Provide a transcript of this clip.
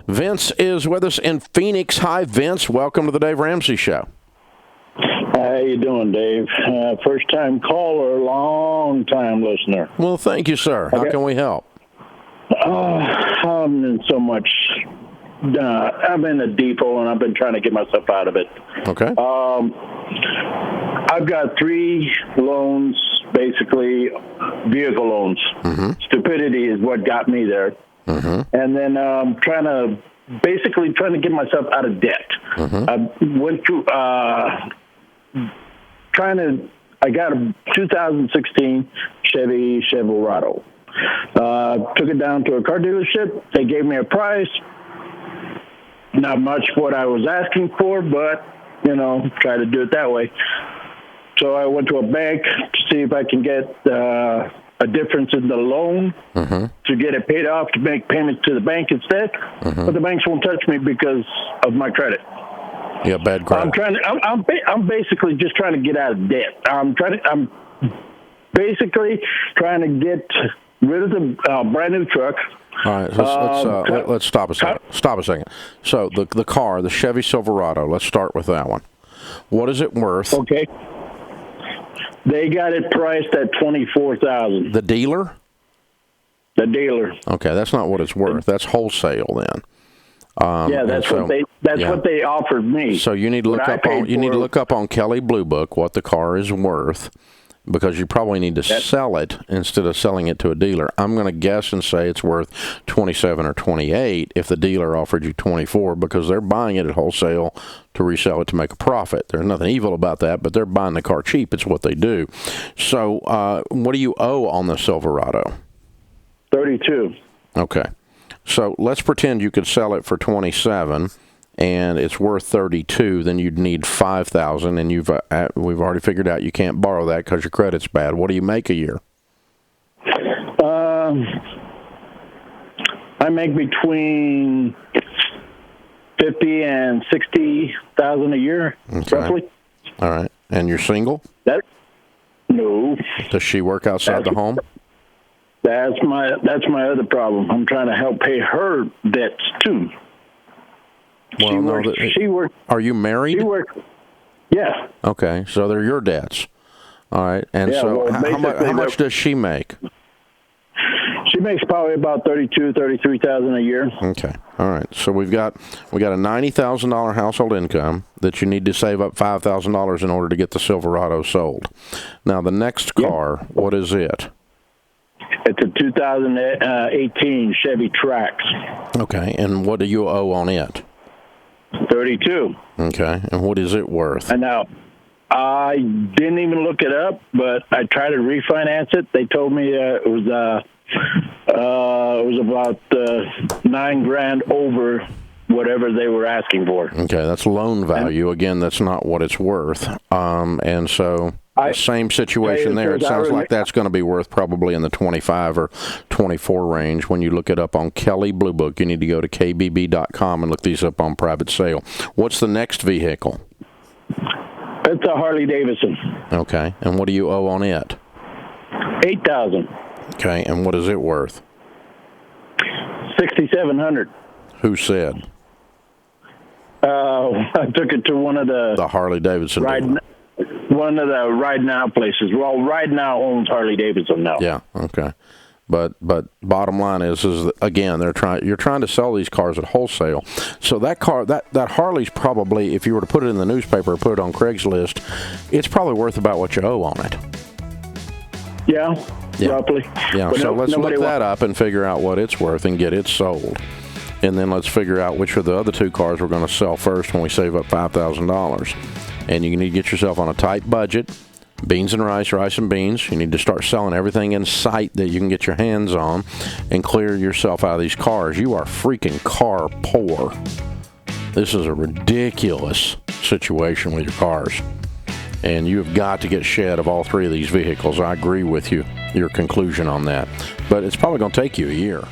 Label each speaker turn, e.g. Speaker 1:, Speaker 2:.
Speaker 1: Vince is with us in Phoenix. Hi, Vince. Welcome to the Dave Ramsey Show.
Speaker 2: How you doing, Dave? First-time caller, long-time listener.
Speaker 1: Well, thank you, sir. How can we help?
Speaker 2: I'm in so much. I'm in a depot, and I've been trying to get myself out of it.
Speaker 1: Okay.
Speaker 2: I've got 3 loans, basically vehicle loans. Mm-hmm. Stupidity is what got me there. Mm-hmm. And then trying to get myself out of debt. Mm-hmm. I went through I got a 2016 Chevy Silverado. Took it down to a car dealership. They gave me a price. Not much what I was asking for, but, try to do it that way. So I went to a bank to see if I can get a difference in the loan to get it paid off to make payments to the bank instead. But the banks won't touch me because of my credit.
Speaker 1: Yeah, bad credit.
Speaker 2: I'm basically just trying to get out of debt. I'm basically trying to get rid of the brand new truck.
Speaker 1: All right, let's stop a second. Stop a second. So the car, the Chevy Silverado. Let's start with that one. What is it worth?
Speaker 2: Okay. They got it priced at $24,000.
Speaker 1: The dealer?
Speaker 2: The dealer.
Speaker 1: Okay, that's not what it's worth. That's wholesale then.
Speaker 2: That's what they offered me.
Speaker 1: So you need to look up on Kelley Blue Book what the car is worth, because you probably need to sell it instead of selling it to a dealer. I'm going to guess and say it's worth $27 or $28 if the dealer offered you $24, because they're buying it at wholesale to resell it to make a profit. There's nothing evil about that, but they're buying the car cheap. It's what they do. So what do you owe on the Silverado?
Speaker 2: $32.
Speaker 1: Okay. So let's pretend you could sell it for $27 and it's worth $32, then you'd need $5,000, and we've already figured out you can't borrow that because your credit's bad. What do you make a year?
Speaker 2: I make between $50,000 and $60,000 a year, roughly.
Speaker 1: All right, and you're single?
Speaker 2: No.
Speaker 1: Does she work outside the home?
Speaker 2: That's my other problem. I'm trying to help pay her debts too.
Speaker 1: Well,
Speaker 2: she worked.
Speaker 1: Are you married?
Speaker 2: She worked. Yeah.
Speaker 1: Okay, so they're your debts. All right, and how much does she make?
Speaker 2: She makes probably about $32,000-$33,000 a year.
Speaker 1: Okay, all right. So we got a $90,000 household income that you need to save up $5,000 in order to get the Silverado sold. Now the next car, what is it?
Speaker 2: It's a 2018 Chevy Trax.
Speaker 1: Okay, and what do you owe on it?
Speaker 2: $32.
Speaker 1: Okay, and what is it worth?
Speaker 2: And now, I didn't even look it up, but I tried to refinance it. They told me it was about $9,000 over whatever they were asking for.
Speaker 1: Okay, that's loan value. Again, that's not what it's worth. And so the same situation there. It sounds like that's going to be worth probably in the 25 or 24 range. When you look it up on Kelley Blue Book, you need to go to kbb.com and look these up on private sale. What's the next vehicle?
Speaker 2: It's a Harley Davidson.
Speaker 1: Okay, and what do you owe on it?
Speaker 2: $8,000.
Speaker 1: Okay, and what is it worth?
Speaker 2: $6,700.
Speaker 1: Who said?
Speaker 2: I took it to one of the
Speaker 1: Harley Davidson
Speaker 2: one of the Ride Now places. Well, Ride Now owns Harley Davidson now.
Speaker 1: Yeah, okay. But bottom line is that, again, you're trying to sell these cars at wholesale. So that car, that Harley's probably, if you were to put it in the newspaper or put it on Craigslist, it's probably worth about what you owe on it.
Speaker 2: Yeah. Roughly.
Speaker 1: Yeah,
Speaker 2: but
Speaker 1: so let's look that up and figure out what it's worth and get it sold. And then let's figure out which of the other 2 cars we're going to sell first when we save up $5,000. And you need to get yourself on a tight budget. Beans and rice and beans. You need to start selling everything in sight that you can get your hands on and clear yourself out of these cars. You are freaking car poor. This is a ridiculous situation with your cars. And you have got to get shed of all 3 of these vehicles. I agree with you, your conclusion on that. But it's probably going to take you a year.